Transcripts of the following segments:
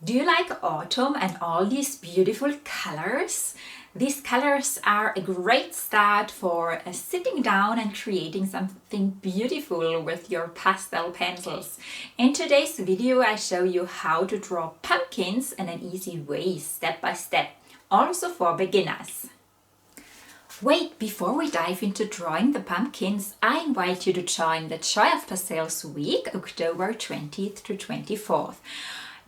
Do you like autumn and all these beautiful colors? These colors are a great start for sitting down and creating something beautiful with your pastel pencils. In today's video, I show you how to draw pumpkins in an easy way, step by step, also for beginners. Wait, before we dive into drawing the pumpkins, I invite you to join the Joy of Pastels week, October 20th to 24th.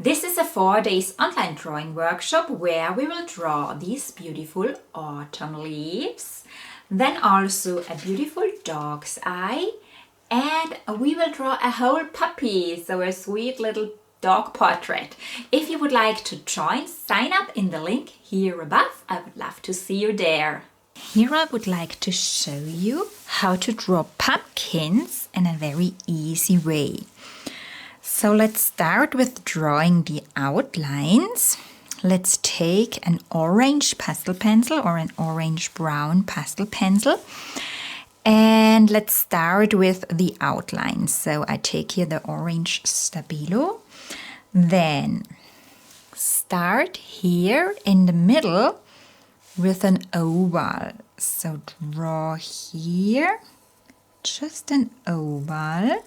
This is a 4 days online drawing workshop where we will draw these beautiful autumn leaves, then also a beautiful dog's eye, and we will draw a whole puppy, so a sweet little dog portrait. If you would like to join, sign up in the link here above. I would love to see you there. Here I would like to show you how to draw pumpkins in a very easy way. So let's start with drawing the outlines. Let's take an orange pastel pencil or an orange-brown pastel pencil. And let's start with the outlines. So I take here the orange Stabilo. Then start here in the middle with an oval. So draw here just an oval,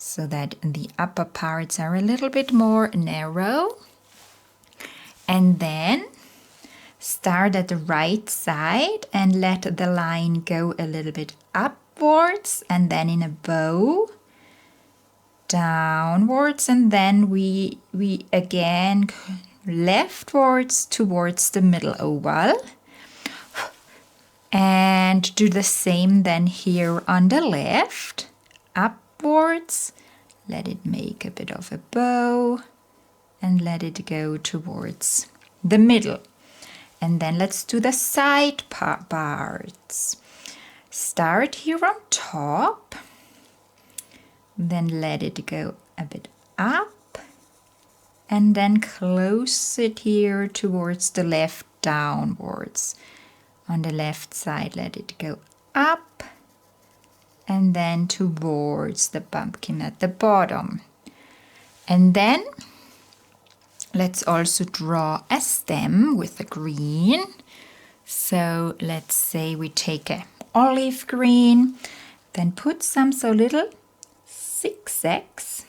so that the upper parts are a little bit more narrow. And then start at the right side and let the line go a little bit upwards, and then in a bow downwards, and then we again leftwards towards the middle oval. And do the same then here on the left, upwards, let it make a bit of a bow and let it go towards the middle. And then let's do the side parts. Start here on top, then let it go a bit up, and then close it here towards the left downwards. On the left side, let it go up and then towards the pumpkin at the bottom. And then let's also draw a stem with the green. So let's say we take a olive green, then put some little zigzags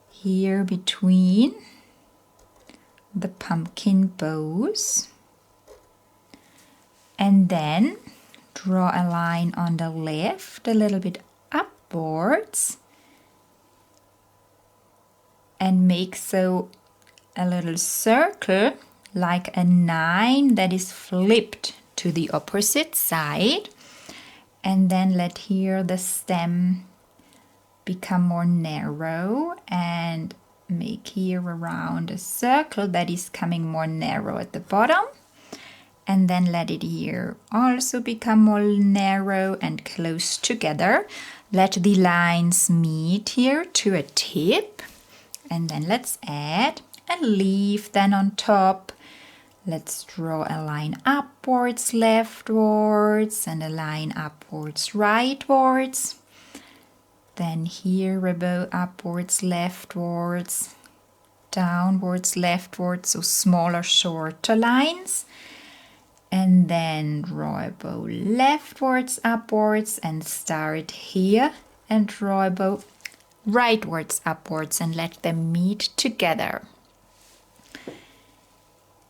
here between the pumpkin bows. And then draw a line on the left a little bit upwards and make so a little circle like a 9 that is flipped to the opposite side. And then let here the stem become more narrow and make here around a circle that is coming more narrow at the bottom. And then let it here also become more narrow and close together. Let the lines meet here to a tip. And then let's add a leaf then on top. Let's draw a line upwards, leftwards, and a line upwards, rightwards. Then here a bow upwards, leftwards, downwards, leftwards, so smaller, shorter lines. And then draw a bow leftwards, upwards, and start here and draw a bow rightwards, upwards, and let them meet together.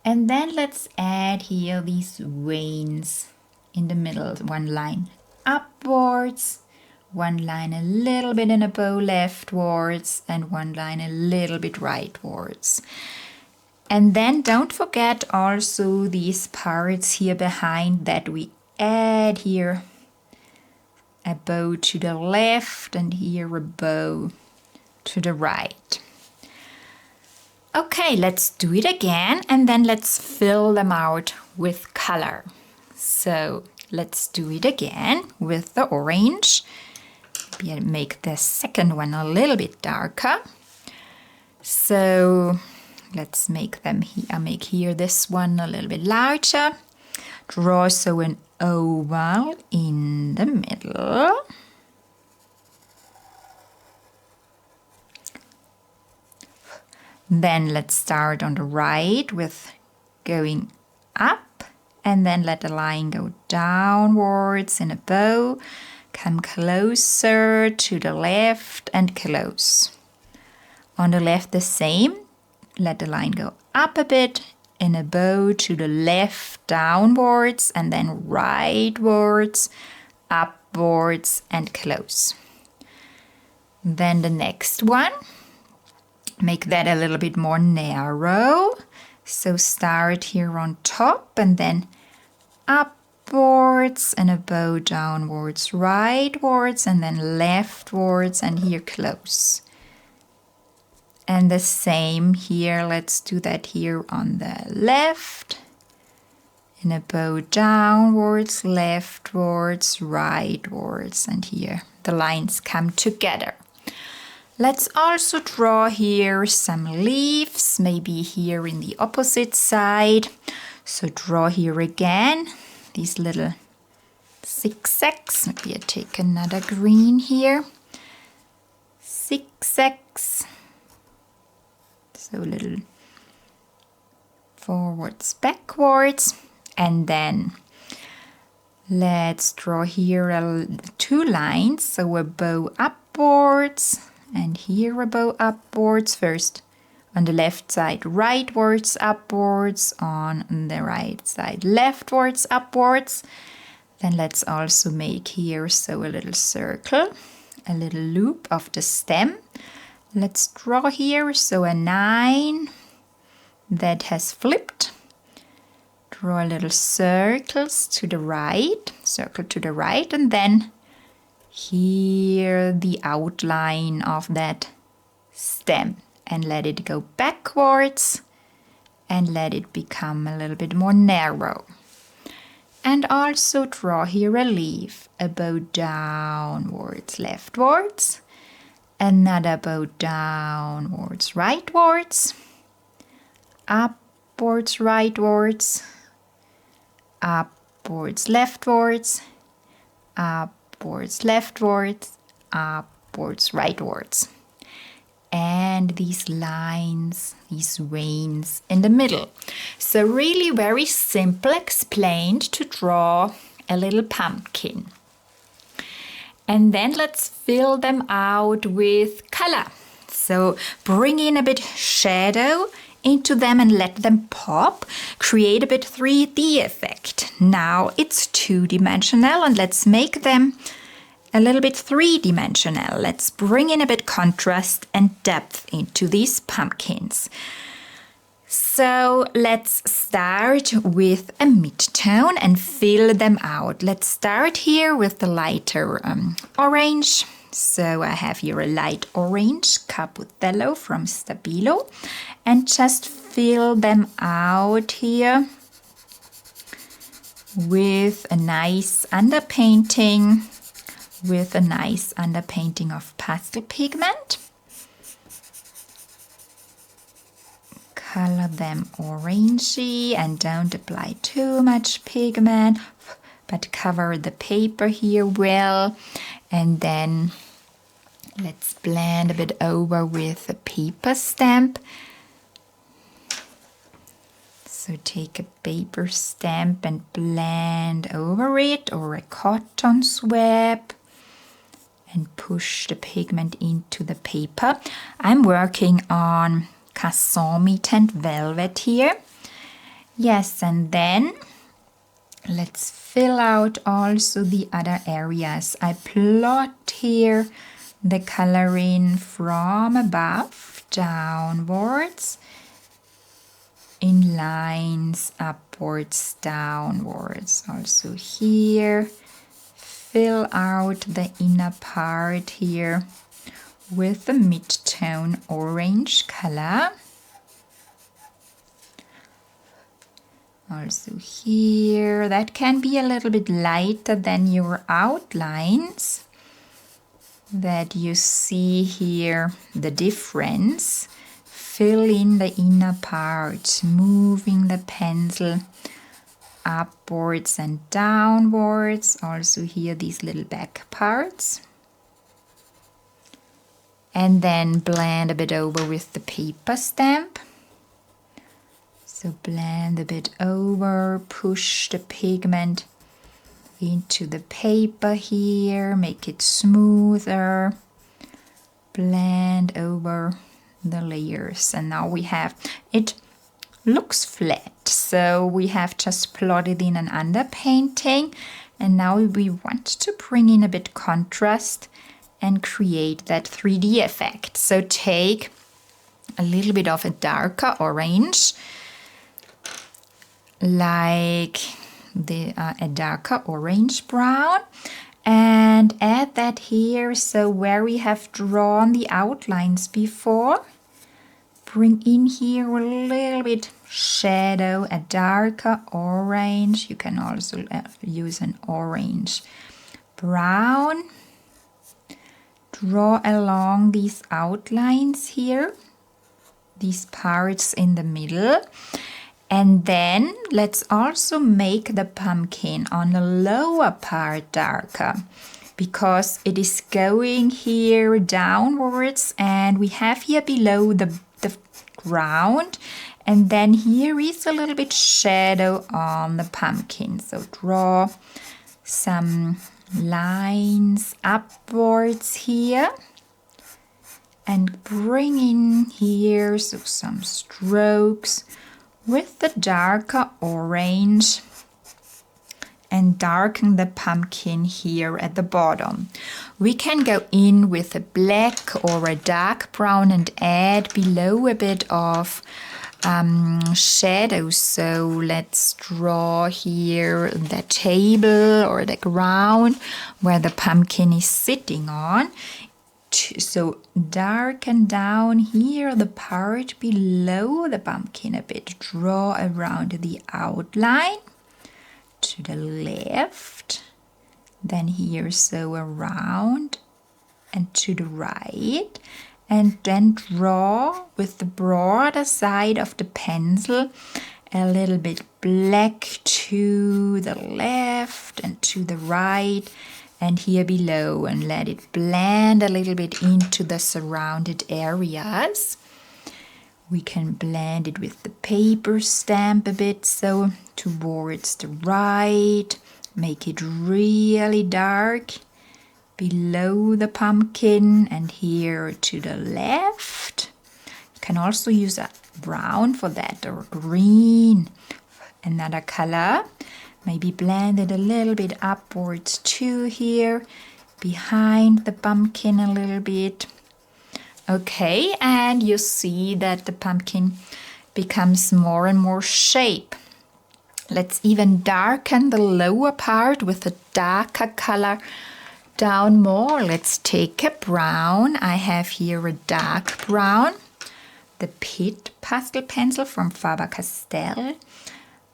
And then let's add here these veins in the middle. One line upwards, one line a little bit in a bow leftwards, and one line a little bit rightwards. And then don't forget also these parts here behind that we add here a bow to the left and here a bow to the right. Okay, let's do it again and then let's fill them out with color. So let's do it again with the orange. Maybe make the second one a little bit darker. So let's make them here. I'll make here this one a little bit larger. Draw so an oval in the middle. Then let's start on the right with going up, and then let the line go downwards in a bow. Come closer to the left and close. On the left the same. Let the line go up a bit in a bow to the left downwards, and then rightwards, upwards and close. Then the next one, make that a little bit more narrow. So start here on top and then upwards and a bow downwards, rightwards and then leftwards, and here close. And the same here, let's do that here on the left. In a bow downwards, leftwards, rightwards, and here the lines come together. Let's also draw here some leaves, maybe here in the opposite side. So draw here again these little zigzags. Maybe I take another green here. Zigzags. So a little forwards, backwards, and then let's draw here two lines. So a bow upwards, and here a bow upwards. First on the left side, rightwards, upwards. On the right side, leftwards, upwards. Then let's also make here so a little circle, a little loop of the stem. Let's draw here so a 9 that has flipped. Draw little circles to the right, circle to the right, and then here the outline of that stem, and let it go backwards and let it become a little bit more narrow. And also draw here a leaf, a bow downwards, leftwards. Another bow downwards, rightwards, upwards, rightwards, upwards, leftwards, upwards, leftwards, upwards, rightwards. And these lines, these veins in the middle. So really very simple explained to draw a little pumpkin. And then let's fill them out with color. So bring in a bit shadow into them and let them pop. Create a bit 3D effect. Now it's 2-dimensional, and let's make them a little bit 3-dimensional. Let's bring in a bit contrast and depth into these pumpkins. So let's start with a mid-tone and fill them out. Let's start here with the lighter orange. So I have here a light orange Capputello from Stabilo, and just fill them out here with a nice underpainting, of pastel pigment. Color them orangey and don't apply too much pigment, but cover the paper here well. And then let's blend a bit over with a paper stamp. So take a paper stamp and blend over it, or a cotton swab, and push the pigment into the paper. I'm working on Casson Meat and Velvet here. Yes, and then let's fill out also the other areas. I plot here the coloring from above downwards in lines upwards, downwards. Also here, fill out the inner part here with the mid-tone orange color. Also here, that can be a little bit lighter than your outlines, that you see here the difference. Fill in the inner part, moving the pencil upwards and downwards. Also here these little back parts. And then blend a bit over with the paper stamp. So blend a bit over, push the pigment into the paper here, make it smoother. Blend over the layers, and now we have it. Looks flat, so we have just plotted in an underpainting, and now we want to bring in a bit contrast and create that 3D effect. So take a little bit of a darker orange, like a darker orange brown, and add that here. So where we have drawn the outlines before, bring in here a little bit shadow, a darker orange. You can also use an orange brown. Draw along these outlines here, these parts in the middle. And then let's also make the pumpkin on the lower part darker, because it is going here downwards, and we have here below the ground, and then here is a little bit shadow on the pumpkin. So draw some lines upwards here and bring in here some strokes with the darker orange and darken the pumpkin here at the bottom. We can go in with a black or a dark brown and add below a bit of shadow. So let's draw here the table or the ground where the pumpkin is sitting on. So darken down here the part below the pumpkin a bit. Draw around the outline to the left, then here so around and to the right, and then draw with the broader side of the pencil a little bit black to the left and to the right and here below, and let it blend a little bit into the surrounded areas. We can blend it with the paper stamp a bit, so towards the right, make it really dark below the pumpkin and here to the left. You can also use a brown for that, or green, another color. Maybe blend it a little bit upwards too here, behind the pumpkin a little bit. Okay, and you see that the pumpkin becomes more and more shape. Let's even darken the lower part with a darker color down more. Let's take a brown. I have here a dark brown, the Pit pastel pencil from Faber-Castell.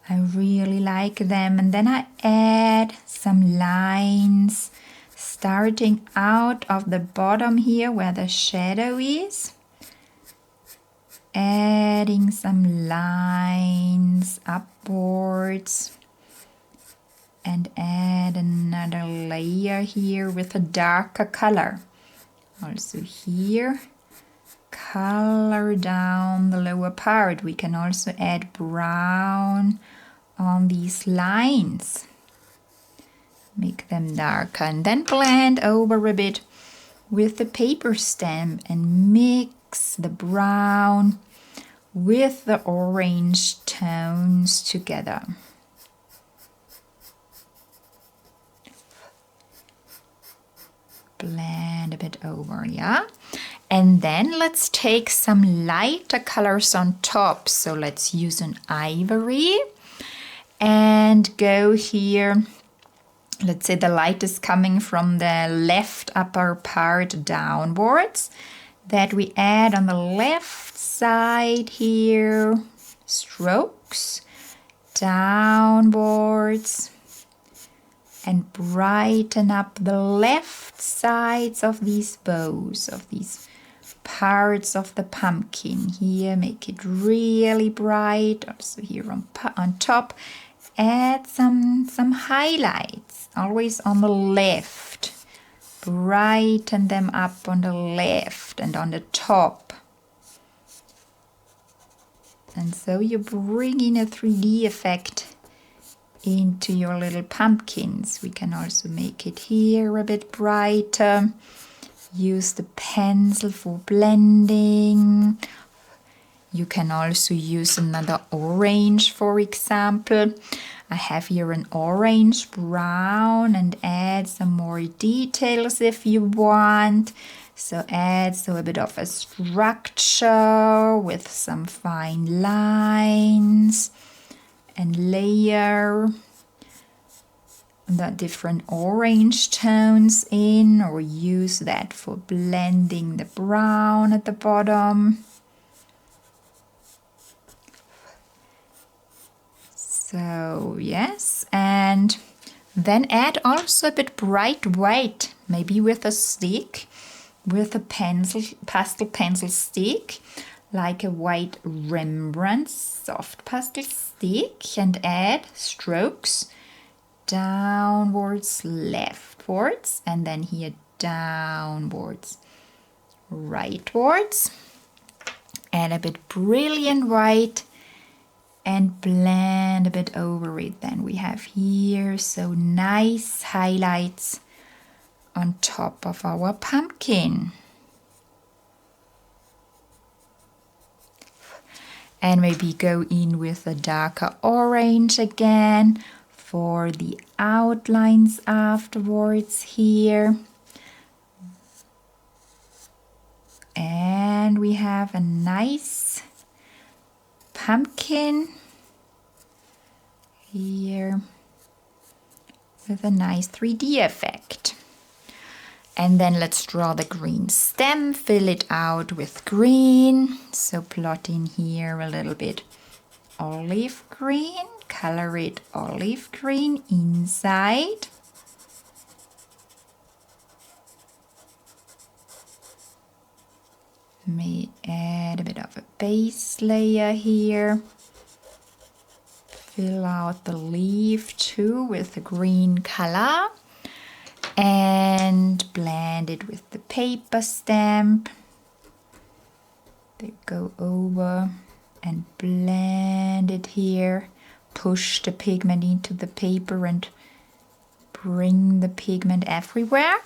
I really like them. And then I add some lines starting out of the bottom here where the shadow is. Adding some lines upwards. And add another layer here with a darker color. Also here, color down the lower part. We can also add brown on these lines. Make them darker and then blend over a bit with the paper stamp and mix the brown with the orange tones together. Blend a bit over, yeah? And then let's take some lighter colors on top. So let's use an ivory and go here. Let's say the light is coming from the left upper part downwards. That we add on the left side here, strokes downwards, and brighten up the left sides of these bows, of these parts of the pumpkin. Here, make it really bright. Also here on top, add some highlights, always on the left. brighten them up on the left and on the top. And so you bring in a 3D effect into your little pumpkins. We can also make it here a bit brighter. Use the pencil for blending. You can also use another orange, for example. I have here an orange brown and add some more details if you want. So add a bit of a structure with some fine lines and layer the different orange tones in, or use that for blending the brown at the bottom. So yes, and then add also a bit bright white, maybe with a stick, with a pastel pencil stick, like a white Rembrandt soft pastel stick, and add strokes downwards, leftwards, and then here downwards, rightwards. Add a bit brilliant white and blend a bit over it. Then we have here so nice highlights on top of our pumpkin. And maybe go in with a darker orange again for the outlines afterwards here. And we have a nice pumpkin here with a nice 3D effect. And then let's draw the green stem, fill it out with green. So plot in here a little bit olive green, color it olive green inside. May add a bit of a base layer here. Fill out the leaf too with the green color. And blend it with the paper stamp. They go over and blend it here. Push the pigment into the paper and bring the pigment everywhere.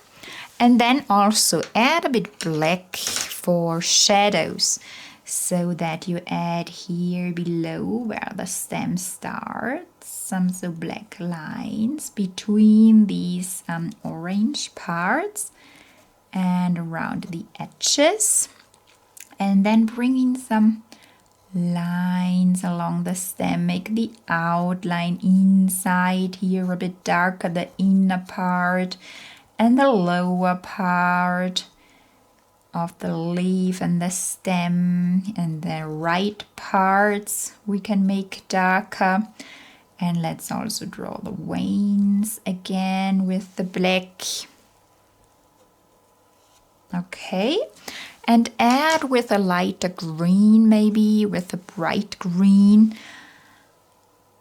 And then also add a bit black for shadows, so that you add here below where the stem starts some so black lines between these orange parts and around the edges, and then bring in some lines along the stem. Make the outline inside here a bit darker, the inner part and the lower part of the leaf and the stem, and the right parts we can make darker. And let's also draw the veins again with the black. Okay, and add with a lighter green, maybe with a bright green,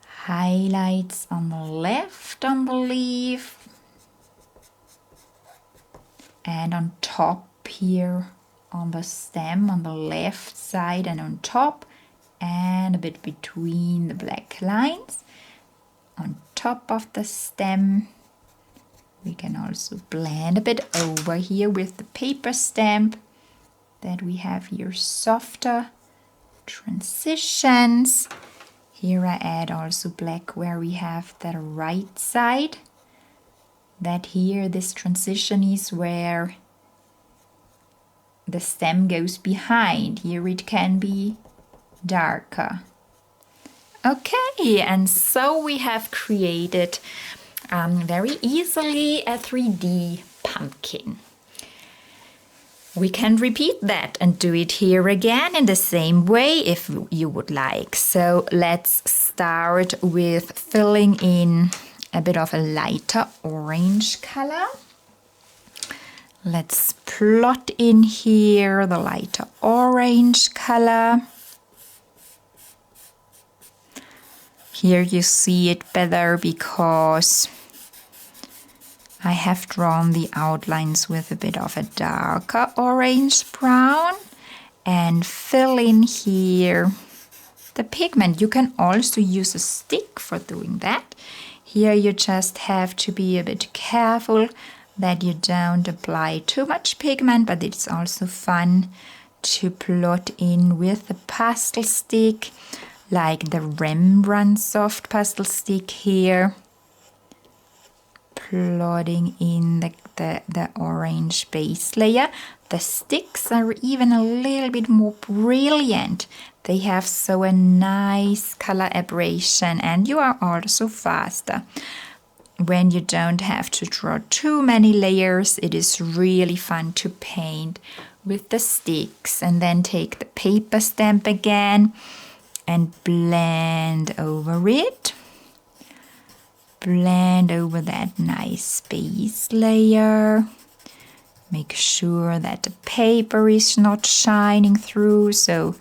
highlights on the left on the leaf and on top here on the stem on the left side and on top, and a bit between the black lines on top of the stem. We can also blend a bit over here with the paper stamp that we have here softer transitions. Here I add also black where we have the right side, that here this transition is where the stem goes behind. Here it can be darker. Okay, and so we have created very easily a 3D pumpkin. We can repeat that and do it here again in the same way if you would like. So let's start with filling in a bit of a lighter orange color. Let's plot in here the lighter orange color. Here you see it better because I have drawn the outlines with a bit of a darker orange brown and fill in here the pigment. You can also use a stick for doing that. Here you just have to be a bit careful that you don't apply too much pigment, but it's also fun to plot in with a pastel stick, like the Rembrandt soft pastel stick here. Plotting in the orange base layer. The sticks are even a little bit more brilliant. They have so a nice color aberration, and you are also faster. When you don't have to draw too many layers, it is really fun to paint with the sticks. And then take the paper stamp again and blend over it. Blend over that nice base layer. Make sure that the paper is not shining through, so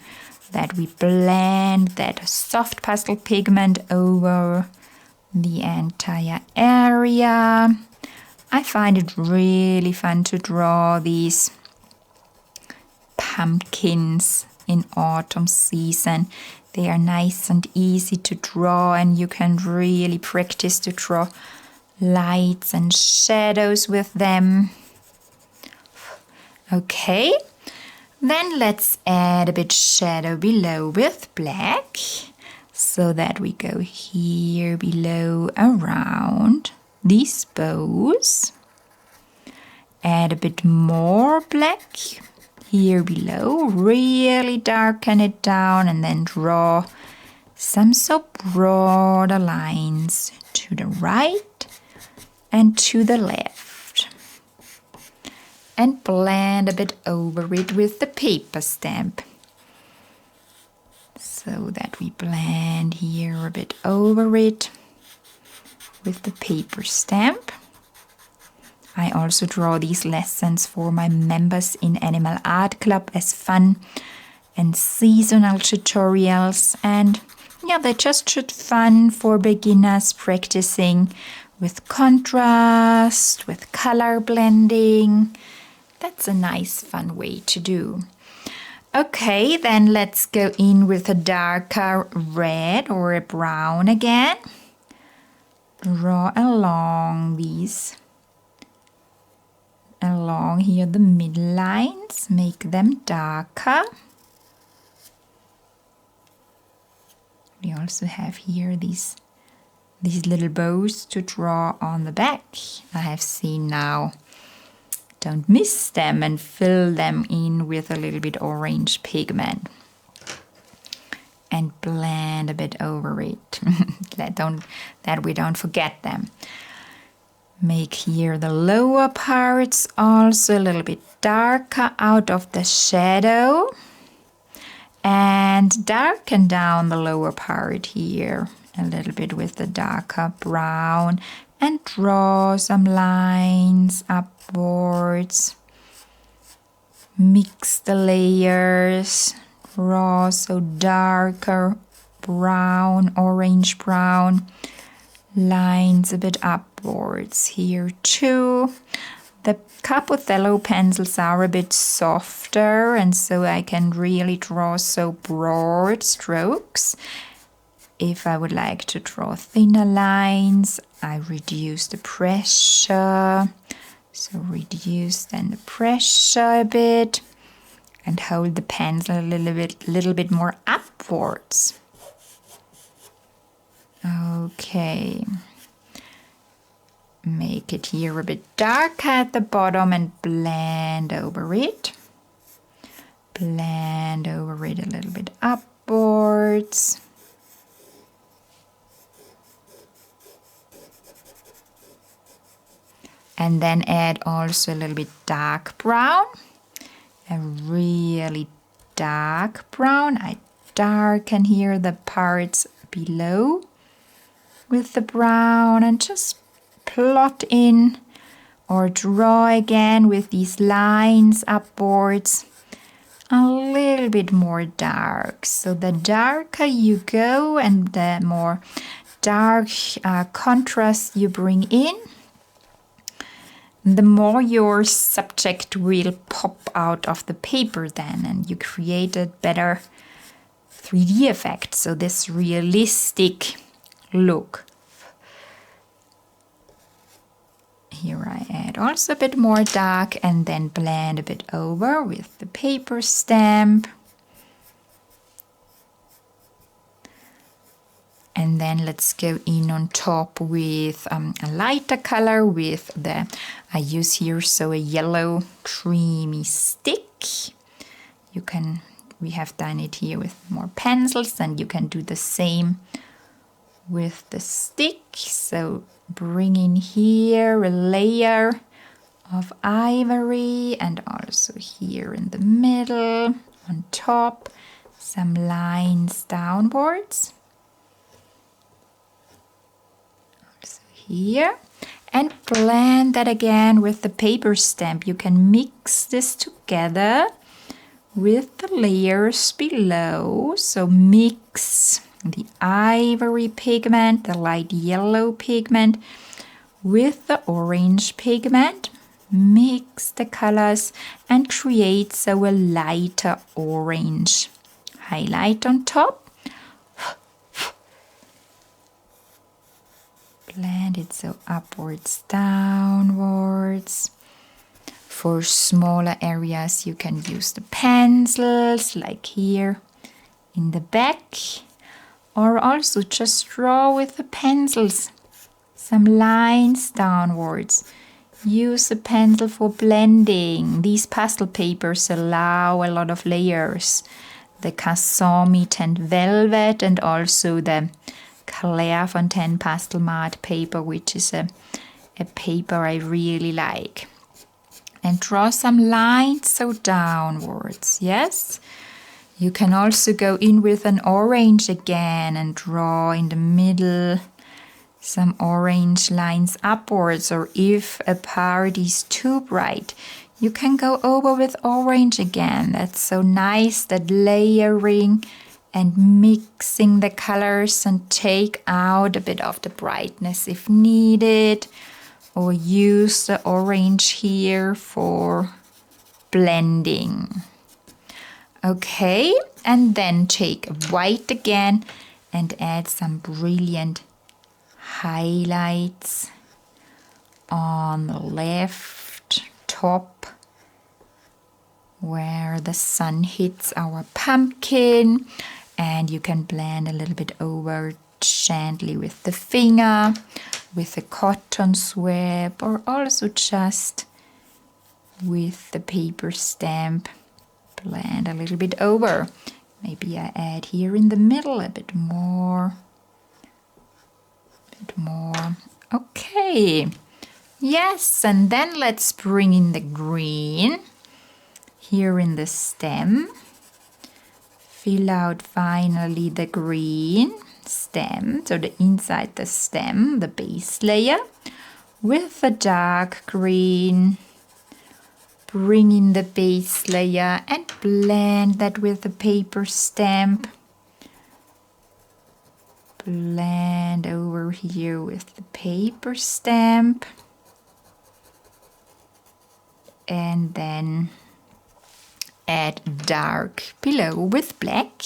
that we blend that soft pastel pigment over the entire area. I find it really fun to draw these pumpkins in autumn season. They are nice and easy to draw, and you can really practice to draw lights and shadows with them. Okay, then let's add a bit shadow below with black, so that we go here below around these bows. Add a bit more black here below, really darken it down, and then draw some so broader lines to the right and to the left. And blend a bit over it with the paper stamp, so that we blend here a bit over it with the paper stamp. I also draw these lessons for my members in Animal Art Club as fun and seasonal tutorials, and yeah, they're just fun for beginners practicing with contrast, with color blending. That's a nice fun way to do. Okay, then let's go in with a darker red or a brown again. Draw along here the middle lines, make them darker. We also have here these little bows to draw on the back. I have seen now. Don't miss them and fill them in with a little bit orange pigment. And blend a bit over it, that we don't forget them. Make here the lower parts also a little bit darker out of the shadow. And darken down the lower part here a little bit with the darker brown. And draw some lines upwards. Mix the layers. Draw so darker brown, orange brown lines a bit upwards here too. The Capothello pencils are a bit softer, and so I can really draw so broad strokes. If I would like to draw thinner lines, I reduce the pressure. So reduce then the pressure a bit. And hold the pencil a little bit more upwards. Okay. Make it here a bit darker at the bottom and blend over it. Blend over it a little bit upwards. And then add also a little bit dark brown. A really dark brown. I darken here the parts below with the brown and just plot in or draw again with these lines upwards a little bit more dark. So the darker you go and the more dark contrast you bring in, the more your subject will pop out of the paper then, and you create a better 3D effect. So this realistic look. Here I add also a bit more dark and then blend a bit over with the paper stamp. And then let's go in on top with a lighter color with I use here so a yellow creamy stick. We have done it here with more pencils, and you can do the same with the stick. So bring in here a layer of ivory, and also here in the middle on top some lines downwards. Also here, and blend that again with the paper stamp. You can mix this together with the layers below. So mix the ivory pigment, the light yellow pigment with the orange pigment. Mix the colors and create so a lighter orange highlight on top. Blend it so upwards, downwards. For smaller areas you can use the pencils, like here in the back, or also just draw with the pencils some lines downwards. Use a pencil for blending. These pastel papers allow a lot of layers. The Cassomit and Velvet, and also the Clairefontaine Pastel Matte paper, which is a paper I really like. And draw some lines so downwards, yes? You can also go in with an orange again and draw in the middle some orange lines upwards, or if a part is too bright, you can go over with orange again. That's so nice, that layering and mixing the colors, and take out a bit of the brightness if needed, or use the orange here for blending. Okay, and then take white again and add some brilliant highlights on the left top where the sun hits our pumpkin, and you can blend a little bit over gently with the finger, with a cotton swab, or also just with the paper stamp. Blend a little bit over. Maybe I add here in the middle a bit more. Okay, yes, and then let's bring in the green here in the stem. Fill out finally the green stem, so the inside the stem, the base layer, with the dark green. Bring in the base layer and blend that with the paper stamp. Blend over here with the paper stamp. And then add dark below with black.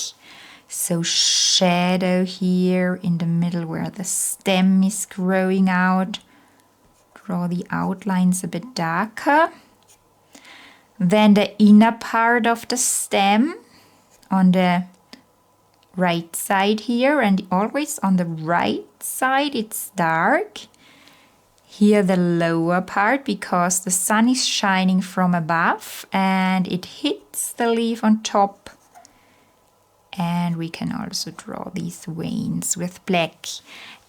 So shadow here in the middle where the stem is growing out. Draw the outlines a bit darker. Then the inner part of the stem on the right side here, and always on the right side it's dark. Here the lower part, because the sun is shining from above and it hits the leaf on top. And we can also draw these veins with black.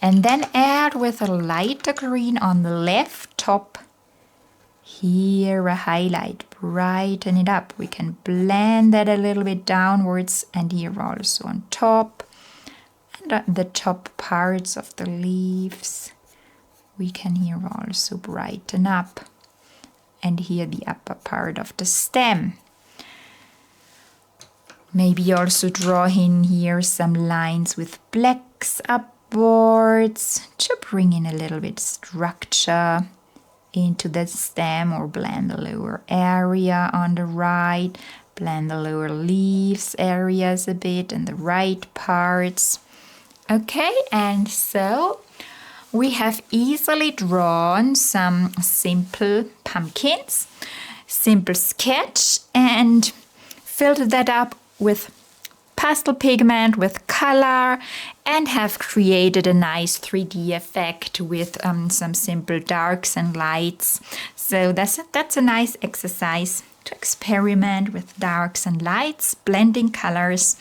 And then add with a lighter green on the left top. Here a highlight, brighten it up. We can blend that a little bit downwards, and here also on top. And the top parts of the leaves, we can here also brighten up. And here the upper part of the stem. Maybe also draw in here some lines with blacks upwards to bring in a little bit structure into the stem, or blend the lower area on the right, blend the lower leaves areas a bit and the right parts. Okay, and so we have easily drawn some simple pumpkins, simple sketch, and filled that up with pastel pigment, with color, and have created a nice 3D effect with some simple darks and lights. So that's a nice exercise to experiment with darks and lights, blending colors,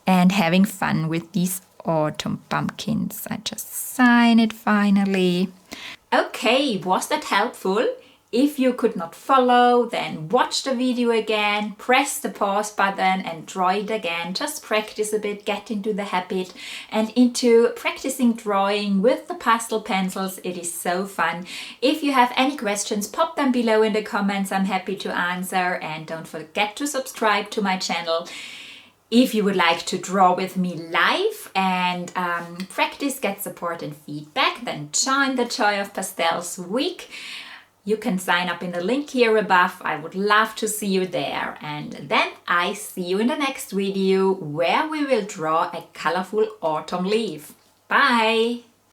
and having fun with these autumn pumpkins. I just sign it finally. Okay, was that helpful? If you could not follow, then watch the video again, press the pause button and draw it again. Just practice a bit, get into the habit and into practicing drawing with the pastel pencils. It is so fun. If you have any questions, pop them below in the comments. I'm happy to answer, and don't forget to subscribe to my channel. If you would like to draw with me live and practice, get support and feedback, then join the Joy of Pastels week. You can sign up in the link here above. I would love to see you there. And then I see you in the next video where we will draw a colorful autumn leaf. Bye!